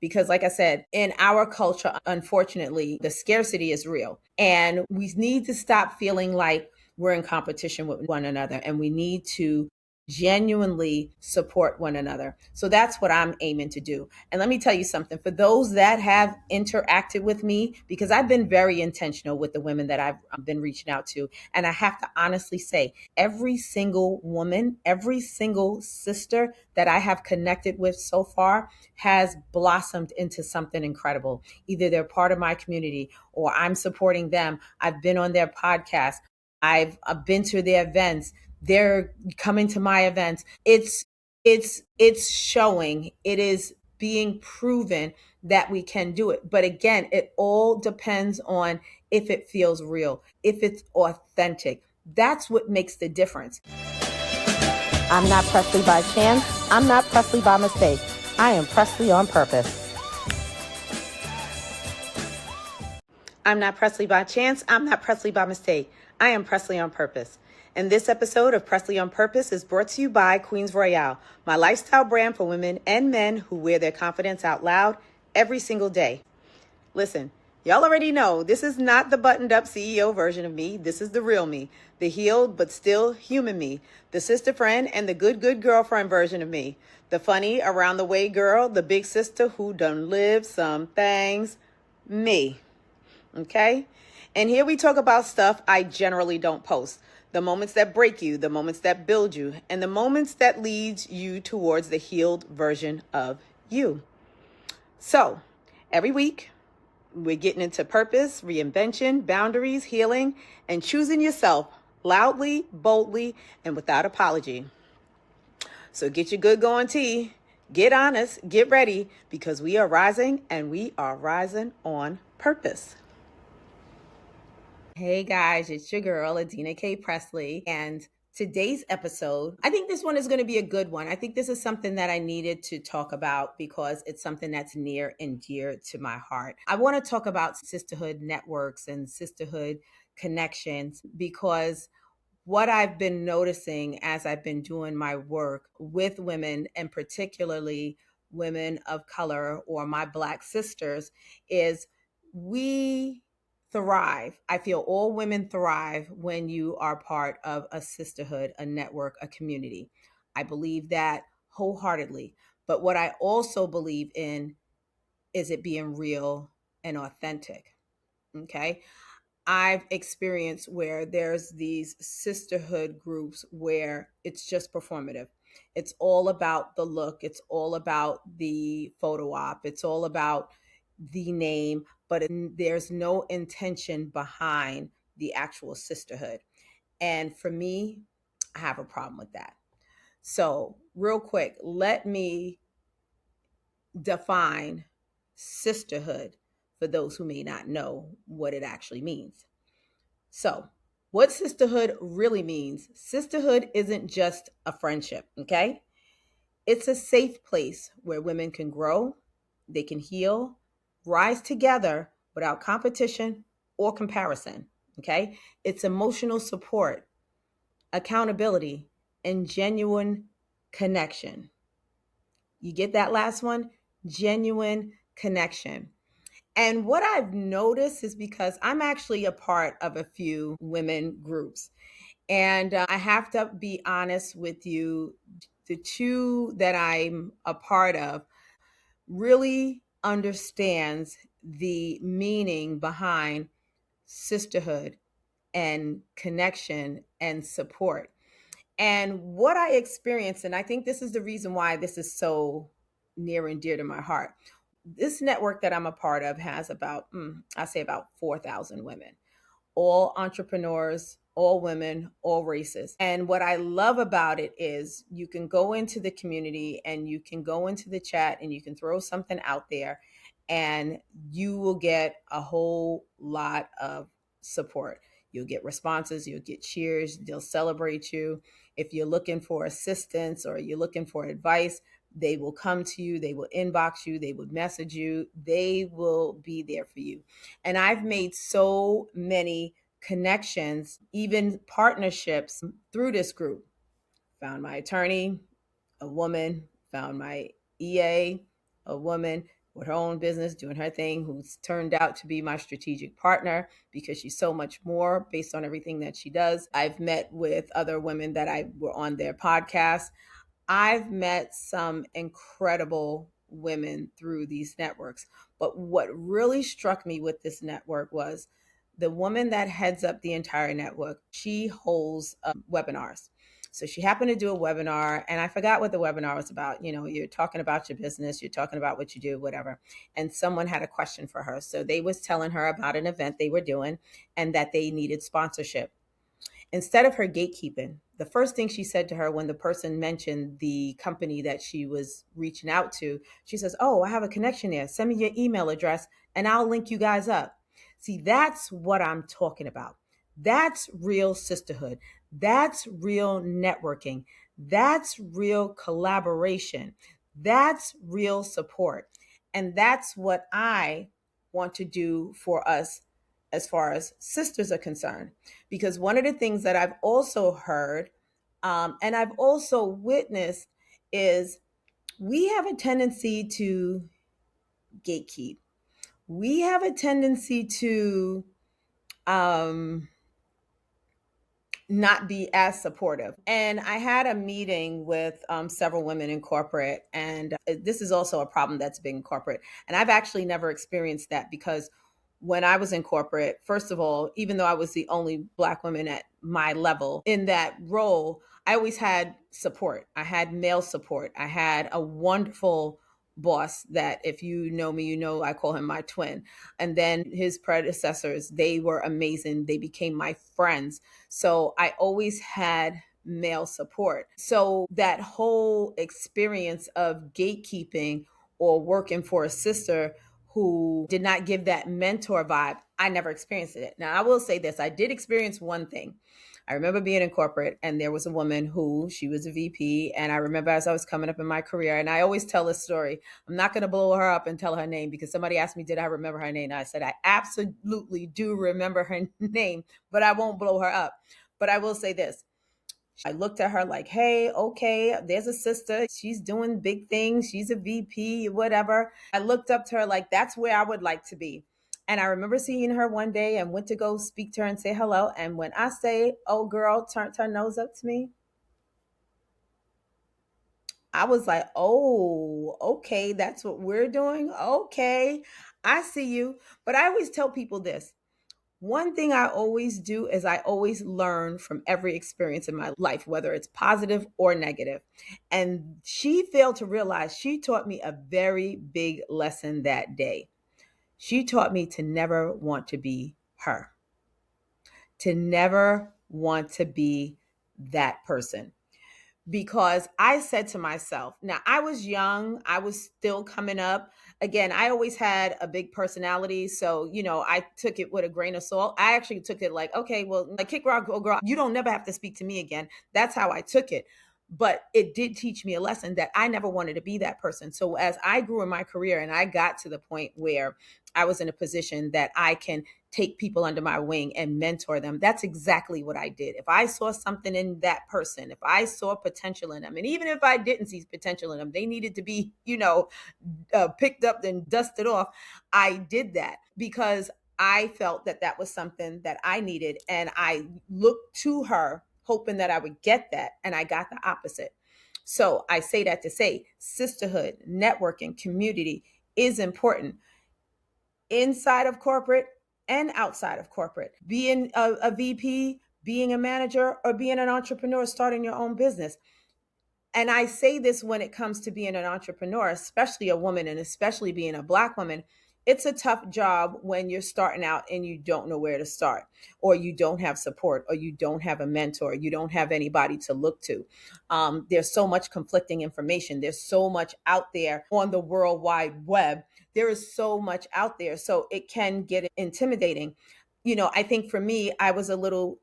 Because, like I said, in our culture, unfortunately, the scarcity is real. And we need to stop feeling like we're in competition with one another, and we need to genuinely support one another. So that's what I'm aiming to do. And let me tell you something, for those that have interacted with me, because I've been very intentional with the women that I've been reaching out to. And I have to honestly say, every single woman, every single sister that I have connected with so far has blossomed into something incredible. Either they're part of my community or I'm supporting them. I've been on their podcast. I've been to their events. They're coming to my events. It's showing. It is being proven that we can do it. But again, it all depends on if it feels real, if it's authentic. That's what makes the difference. I'm not Presley by chance. I'm not Presley by mistake. I am Presley on purpose. I'm not Presley by chance. I'm not Presley by mistake. I am Presley on purpose. And this episode of Presley on Purpose is brought to you by Queens Royale, my lifestyle brand for women and men who wear their confidence out loud every single day. Listen, y'all already know this is not the buttoned up CEO version of me. This is the real me, the healed but still human me, the sister friend and the good girlfriend version of me, the funny around the way girl, the big sister who done lived some things, me. Okay? And here we talk about stuff I generally don't post. The moments that break you, the moments that build you, and the moments that leads you towards the healed version of you. So, every week, we're getting into purpose, reinvention, boundaries, healing, and choosing yourself loudly, boldly, and without apology. So get your good going tea, get honest, get ready, because we are rising and we are rising on purpose. Hey guys, it's your girl, Adina K. Presley, and today's episode, I think this one is going to be a good one. I think this is something that I needed to talk about because it's something that's near and dear to my heart. I want to talk about sisterhood networks and sisterhood connections because what I've been noticing as I've been doing my work with women, and particularly women of color or my Black sisters, is we thrive. I feel all women thrive when you are part of a sisterhood, a network, a community. I believe that wholeheartedly. But what I also believe in is it being real and authentic. Okay. I've experienced where there's these sisterhood groups where it's just performative. It's all about the look, it's all about the photo op, it's all about the name, but there's no intention behind the actual sisterhood. And for me, I have a problem with that. So, real quick, let me define sisterhood for those who may not know what it actually means. So, what sisterhood really means, sisterhood isn't just a friendship, okay? It's a safe place where women can grow, they can heal, rise together without competition or comparison, okay? It's emotional support, accountability, and genuine connection. You get that last one? Genuine connection. And what I've noticed is because I'm actually a part of a few women groups. And I have to be honest with you, the two that I'm a part of really understands the meaning behind sisterhood and connection and support. And what I experienced, and I think this is the reason why this is so near and dear to my heart. This network that I'm a part of has about, I say about 4,000 women, all entrepreneurs, all women, all races. And what I love about it is you can go into the community and you can go into the chat and you can throw something out there and you will get a whole lot of support. You'll get responses, you'll get cheers, they'll celebrate you. If you're looking for assistance or you're looking for advice, they will come to you, they will inbox you, they will message you, they will be there for you. And I've made so many connections, even partnerships through this group. Found my attorney, a woman, found my EA, a woman, with her own business, doing her thing, who's turned out to be my strategic partner because she's so much more based on everything that she does. I've met with other women that I were on their podcast. I've met some incredible women through these networks. But what really struck me with this network was the woman that heads up the entire network. She holds webinars. So she happened to do a webinar, and I forgot what the webinar was about. You know, you're talking about your business, you're talking about what you do, whatever. And someone had a question for her. So they was telling her about an event they were doing and that they needed sponsorship. Instead of her gatekeeping, the first thing she said to her when the person mentioned the company that she was reaching out to, she says, "Oh, I have a connection there. Send me your email address and I'll link you guys up." See, that's what I'm talking about. That's real sisterhood. That's real networking. That's real collaboration. That's real support. And that's what I want to do for us as far as sisters are concerned. Because one of the things that I've also heard and I've also witnessed is we have a tendency to gatekeep. We have a tendency to um, not be as supportive. And I had a meeting with several women in corporate, and this is also a problem that's been in corporate. And I've actually never experienced that because when I was in corporate, first of all, even though I was the only Black woman at my level in that role, I always had support. I had male support. I had a wonderful boss that, if you know me, you know I call him my twin. And then his predecessors, they were amazing. They became my friends. So I always had male support. So that whole experience of gatekeeping or working for a sister who did not give that mentor vibe, I never experienced it. Now, I will say this, I did experience one thing. I remember being in corporate and there was a woman who she was a VP. And I remember as I was coming up in my career, and I always tell this story, I'm not going to blow her up and tell her name because somebody asked me, did I remember her name? And I said, I absolutely do remember her name, but I won't blow her up. But I will say this. I looked at her like, hey, okay, there's a sister. She's doing big things. She's a VP, whatever. I looked up to her like, that's where I would like to be. And I remember seeing her one day and went to go speak to her and say hello. And when I say, oh, girl, turned her nose up to me, I was like, oh, okay, that's what we're doing. Okay, I see you. But I always tell people this. One thing I always do is I always learn from every experience in my life, whether it's positive or negative. And she failed to realize she taught me a very big lesson that day. She taught me to never want to be her, to never want to be that person, because I said to myself, now I was young, I was still coming up. Again, I always had a big personality. So, you know, I took it with a grain of salt. I actually took it like, okay, well, like kick rock, go girl, you don't never have to speak to me again. That's how I took it. But it did teach me a lesson that I never wanted to be that person. So as I grew in my career and I got to the point where I was in a position that I can take people under my wing and mentor them, that's exactly what I did. If I saw something in that person, if I saw potential in them, and even if I didn't see potential in them, they needed to be, picked up and dusted off. I did that because I felt that that was something that I needed. And I looked to her hoping that I would get that. And I got the opposite. So I say that to say sisterhood, networking, community is important inside of corporate and outside of corporate. Being a VP, being a manager, or being an entrepreneur, starting your own business. And I say this when it comes to being an entrepreneur, especially a woman and especially being a Black woman. It's a tough job when you're starting out and you don't know where to start, or you don't have support, or you don't have a mentor, you don't have anybody to look to. There's so much conflicting information. There's so much out there on the World Wide Web. There is so much out there. So it can get intimidating. I think for me, I was a little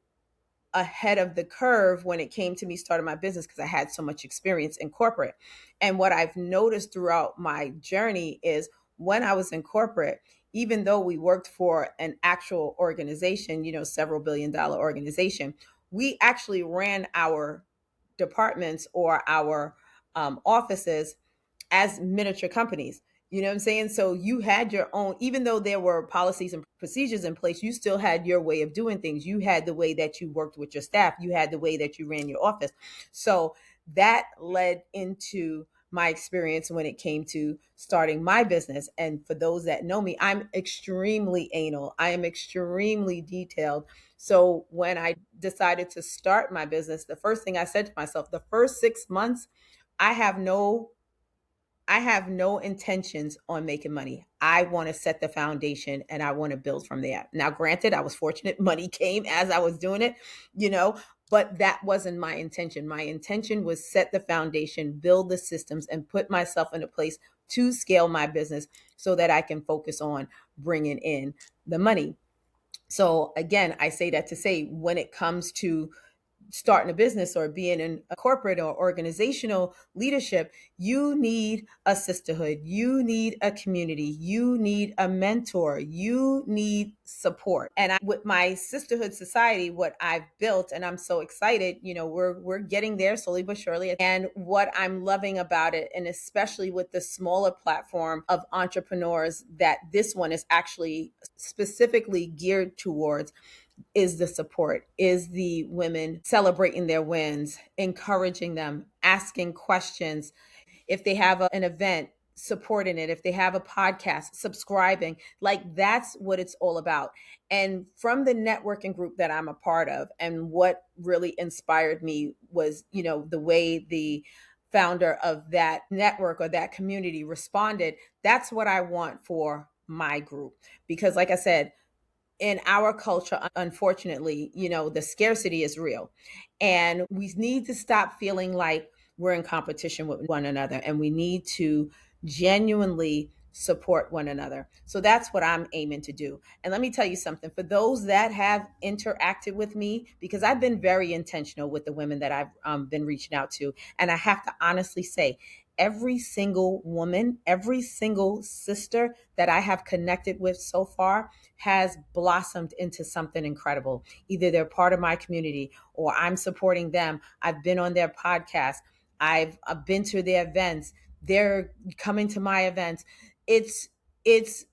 ahead of the curve when it came to me starting my business because I had so much experience in corporate. And what I've noticed throughout my journey is when I was in corporate, even though we worked for an actual organization, several billion-dollar organization, we actually ran our departments or our offices as miniature companies. You know what I'm saying? So you had your own, even though there were policies and procedures in place, you still had your way of doing things. You had the way that you worked with your staff, you had the way that you ran your office. So that led into my experience when it came to starting my business. And for those that know me, I'm extremely anal, I am extremely detailed. So when I decided to start my business, the first thing I said to myself, the first 6 months, I have no I have no intentions on making money. I want to set the foundation and I want to build from there. Now, granted, I was fortunate, money came as I was doing it, you know, but that wasn't my intention. My intention was set the foundation, build the systems, and put myself in a place to scale my business so that I can focus on bringing in the money. So, again, I say that to say when it comes to starting a business or being in a corporate or organizational leadership, you need a sisterhood, you need a community, you need a mentor, you need support. And with my sisterhood society, what I've built, and I'm so excited, we're getting there slowly but surely. And what I'm loving about it, and especially with the smaller platform of entrepreneurs that this one is actually specifically geared towards, is the support, is the women celebrating their wins, encouraging them, asking questions. If they have an event, supporting it. If they have a podcast, subscribing. Like, that's what it's all about. And from the networking group that I'm a part of, and what really inspired me was, the way the founder of that network or that community responded. That's what I want for my group. Because, like I said, in our culture, unfortunately, the scarcity is real. And we need to stop feeling like we're in competition with one another. And we need to genuinely support one another. So that's what I'm aiming to do. And let me tell you something, for those that have interacted with me, because I've been very intentional with the women that I've been reaching out to. And I have to honestly say, every single woman, every single sister that I have connected with so far has blossomed into something incredible. Either they're part of my community or I'm supporting them. I've been on their podcast. I've been to their events. They're coming to my events. It's it's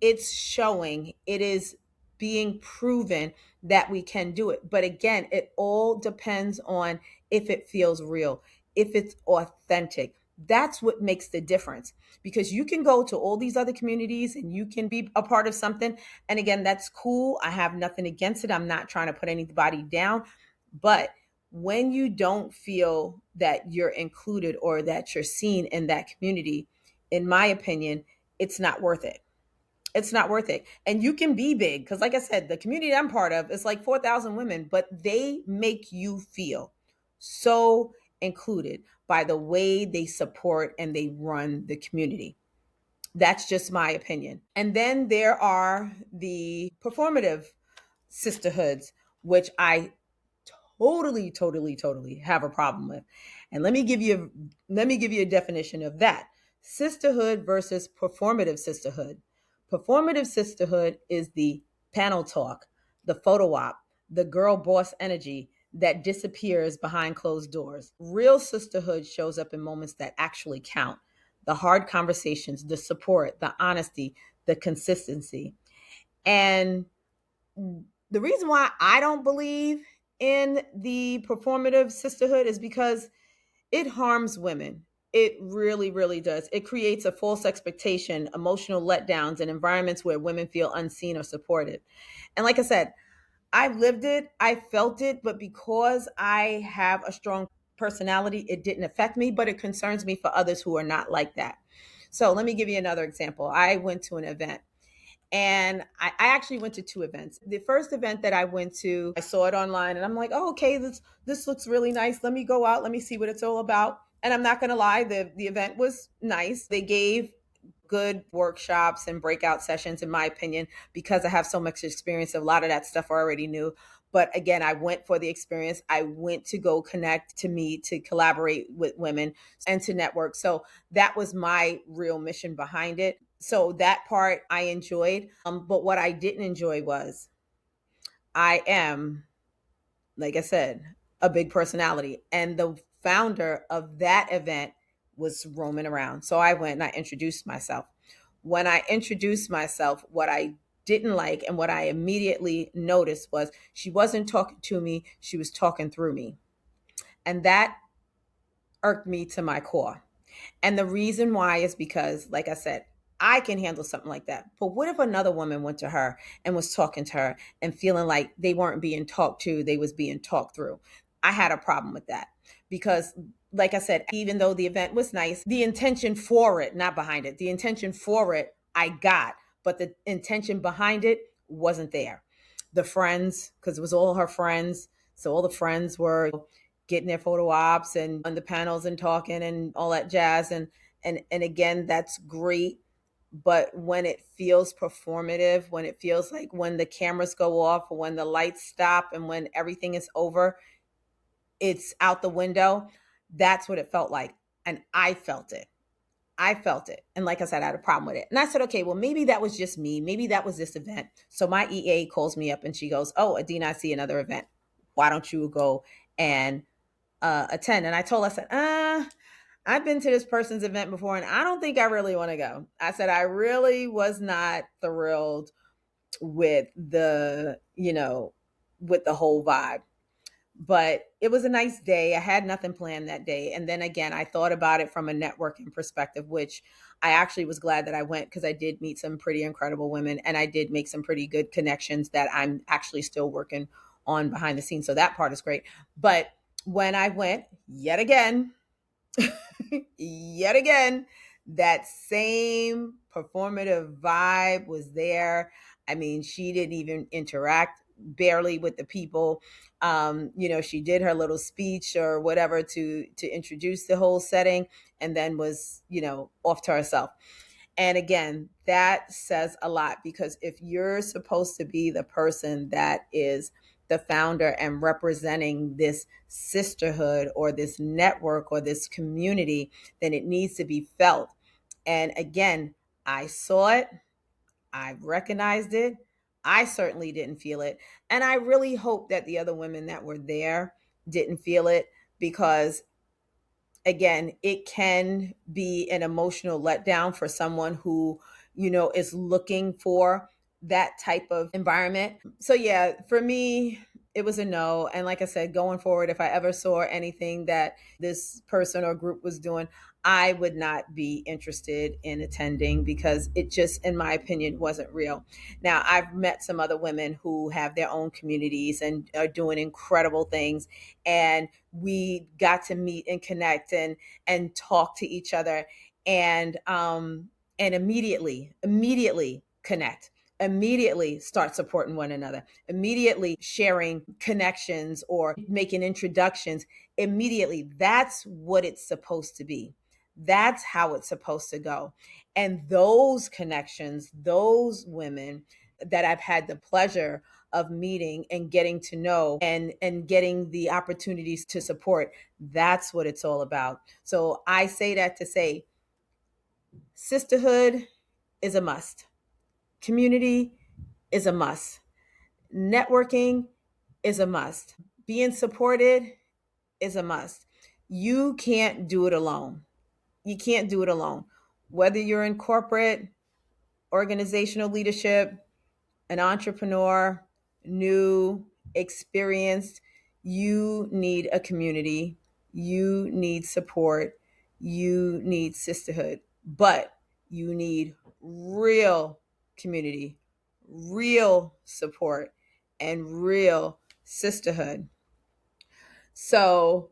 it's showing, it is being proven that we can do it. But again, it all depends on if it feels real, if it's authentic. That's what makes the difference, because you can go to all these other communities and you can be a part of something. And again, that's cool. I have nothing against it. I'm not trying to put anybody down. But when you don't feel that you're included or that you're seen in that community, in my opinion, it's not worth it. It's not worth it. And you can be big, because like I said, the community I'm part of is like 4,000 women, but they make you feel so included by the way they support and they run the community. That's just my opinion. And then there are the performative sisterhoods, which I totally have a problem with. And let me give you a definition of that. Sisterhood versus performative sisterhood. Performative sisterhood is the panel talk, the photo op, the girl boss energy that disappears behind closed doors. Real sisterhood shows up in moments that actually count. The hard conversations, the support, the honesty, the consistency. And the reason why I don't believe in the performative sisterhood is because it harms women. It really, really does. It creates a false expectation, emotional letdowns, and environments where women feel unseen or supported. And like I said, I've lived it, I felt it, but because I have a strong personality, it didn't affect me, but it concerns me for others who are not like that. So let me give you another example. I went to an event, and I actually went to two events. The first event that I went to, I saw it online and I'm like, oh, okay, this looks really nice. Let me go out. Let me see what it's all about. And I'm not going to lie, the event was nice. They gave good workshops and breakout sessions, in my opinion, because I have so much experience. A lot of that stuff I already knew. But again, I went for the experience. I went to go connect, to meet, to collaborate with women, and to network. So that was my real mission behind it. So that part I enjoyed. But what I didn't enjoy was, I am, like I said, a big personality. And the founder of that event was roaming around. So I went and I introduced myself. When I introduced myself, what I didn't like and what I immediately noticed was she wasn't talking to me, she was talking through me. And that irked me to my core. And the reason why is because, like I said, I can handle something like that. But what if another woman went to her and was talking to her and feeling like they weren't being talked to, they was being talked through? I had a problem with that because, like I said, even though the event was nice, the intention for it, not behind it, the intention for it, I got, but the intention behind it wasn't there. The friends, because it was all her friends, so all the friends were getting their photo ops and on the panels and talking and all that jazz, and again, that's great. But when it feels performative, when it feels like when the cameras go off or when the lights stop and when everything is over, it's out the window. That's what it felt like. And I felt it. I felt it. And like I said, I had a problem with it. And I said, okay, well, maybe that was just me. Maybe that was this event. So my EA calls me up and she goes, oh, Adina, I see another event. Why don't you go and attend? And I told her, I said, I've been to this person's event before and I don't think I really want to go. I said, I really was not thrilled with with the whole vibe. But it was a nice day. I had nothing planned that day. And then again, I thought about it from a networking perspective, which I actually was glad that I went because I did meet some pretty incredible women and I did make some pretty good connections that I'm actually still working on behind the scenes. So that part is great. But when I went yet again, yet again, that same performative vibe was there. I mean, she didn't even interact barely with the people. She did her little speech or whatever to introduce the whole setting and then was, off to herself. And again, that says a lot because if you're supposed to be the person that is the founder and representing this sisterhood or this network or this community, then it needs to be felt. And again, I saw it, I recognized it. I certainly didn't feel it. And I really hope that the other women that were there didn't feel it because again, it can be an emotional letdown for someone who, is looking for that type of environment. So, yeah, for me, it was a no. And like I said, going forward, if I ever saw anything that this person or group was doing, I would not be interested in attending because it just, in my opinion, wasn't real. Now, I've met some other women who have their own communities and are doing incredible things. And we got to meet and connect and talk to each other and immediately connect, immediately start supporting one another, immediately sharing connections or making introductions. Immediately, that's what it's supposed to be. That's how it's supposed to go. And those connections, those women that I've had the pleasure of meeting and getting to know and getting the opportunities to support, that's what it's all about. So I say that to say sisterhood is a must. Community is a must. Networking is a must. Being supported is a must. You can't do it alone. You can't do it alone. Whether you're in corporate, organizational leadership, an entrepreneur, new, experienced, you need a community, you need support, you need sisterhood, but you need real community, real support, and real sisterhood. So,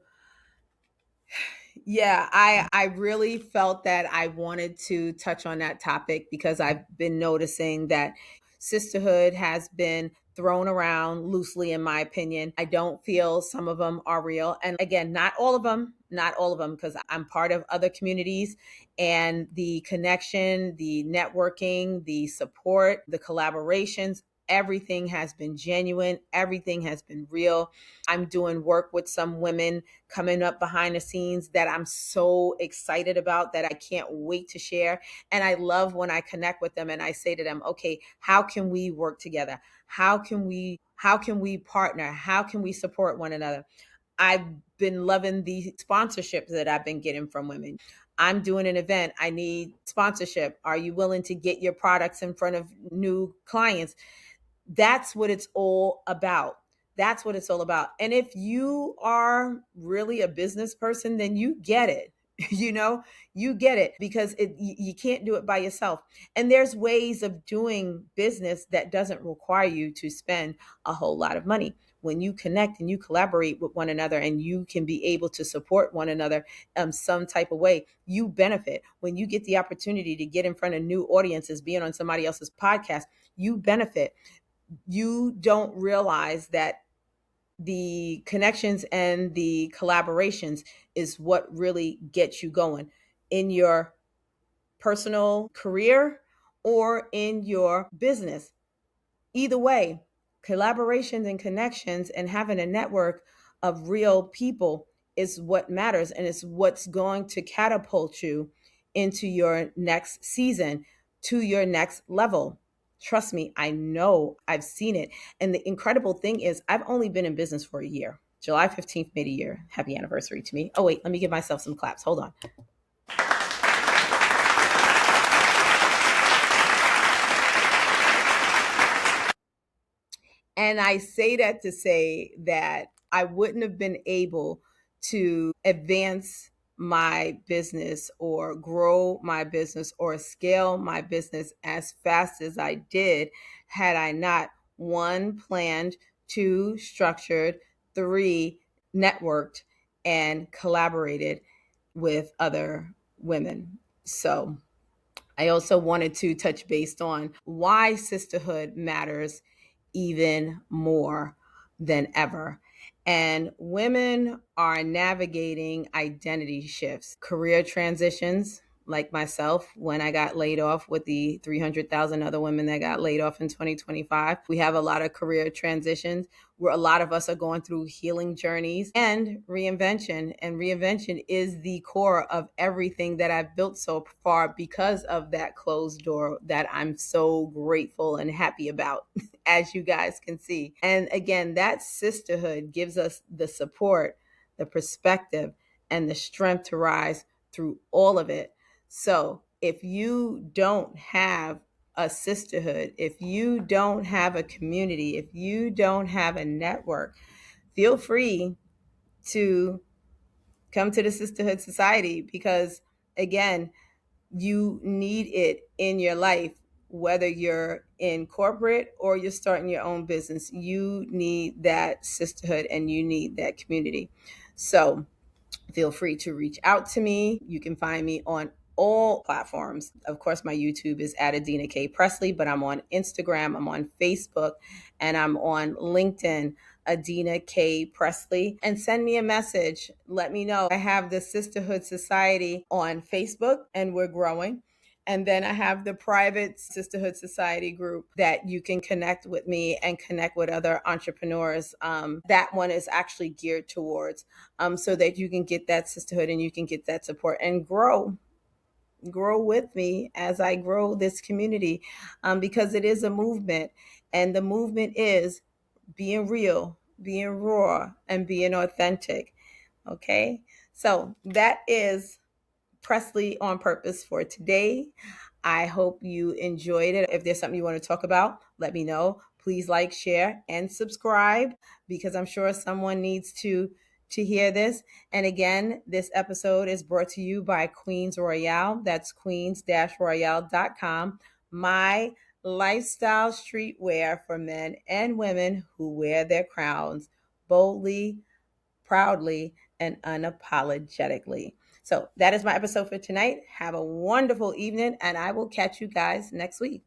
yeah, I really felt that I wanted to touch on that topic because I've been noticing that sisterhood has been thrown around loosely in my opinion. I don't feel some of them are real. And again, not all of them because I'm part of other communities and the connection, the networking, the support, the collaborations, everything has been genuine, everything has been real. I'm doing work with some women coming up behind the scenes that I'm so excited about that I can't wait to share. And I love when I connect with them and I say to them, okay, how can we work together? How can we partner? How can we support one another? I've been loving the sponsorships that I've been getting from women. I'm doing an event. I need sponsorship. Are you willing to get your products in front of new clients? That's what it's all about. That's what it's all about. And if you are really a business person, then you get it. You know, you get it because you can't do it by yourself. And there's ways of doing business that doesn't require you to spend a whole lot of money. When you connect and you collaborate with one another and you can be able to support one another some type of way, you benefit. When you get the opportunity to get in front of new audiences, being on somebody else's podcast, you benefit. You don't realize that the connections and the collaborations is what really gets you going in your personal career or in your business. Either way, collaborations and connections and having a network of real people is what matters, and it's what's going to catapult you into your next season, to your next level. Trust me, I know, I've seen it. And the incredible thing is, I've only been in business for a year. July 15th made a year. Happy anniversary to me. Oh, wait, let me give myself some claps. Hold on. And I say that to say that I wouldn't have been able to advance my business or grow my business or scale my business as fast as I did had I not, one, planned, two, structured, three, networked, and collaborated with other women. So I also wanted to touch base on why sisterhood matters even more than ever. And women are navigating identity shifts, career transitions, like myself when I got laid off with the 300,000 other women that got laid off in 2025. We have a lot of career transitions where a lot of us are going through healing journeys and reinvention. And reinvention is the core of everything that I've built so far because of that closed door that I'm so grateful and happy about, as you guys can see. And again, that sisterhood gives us the support, the perspective, and the strength to rise through all of it. So if you don't have a sisterhood, if you don't have a community, if you don't have a network, feel free to come to the Sisterhood Society because, again, you need it in your life. Whether you're in corporate or you're starting your own business, you need that sisterhood and you need that community. So feel free to reach out to me. You can find me on all platforms. Of course, my YouTube is at Adina K. Presley, but I'm on Instagram, I'm on Facebook, and I'm on LinkedIn, Adina K. Presley. And send me a message. Let me know. I have the Sisterhood Society on Facebook, and we're growing. And then I have the private Sisterhood Society group that you can connect with me and connect with other entrepreneurs. That one is actually geared towards so that you can get that sisterhood and you can get that support and grow with me as I grow this community, because it is a movement, and the movement is being real, being raw, and being authentic. Okay, so that is Presley on Purpose for today. I hope you enjoyed it. If there's something you want to talk about, let me know. Please like, share, and subscribe because I'm sure someone needs to hear this. And again, this episode is brought to you by Queens Royale. That's queens-royale.com. My lifestyle streetwear for men and women who wear their crowns boldly, proudly, and unapologetically. So that is my episode for tonight. Have a wonderful evening, and I will catch you guys next week.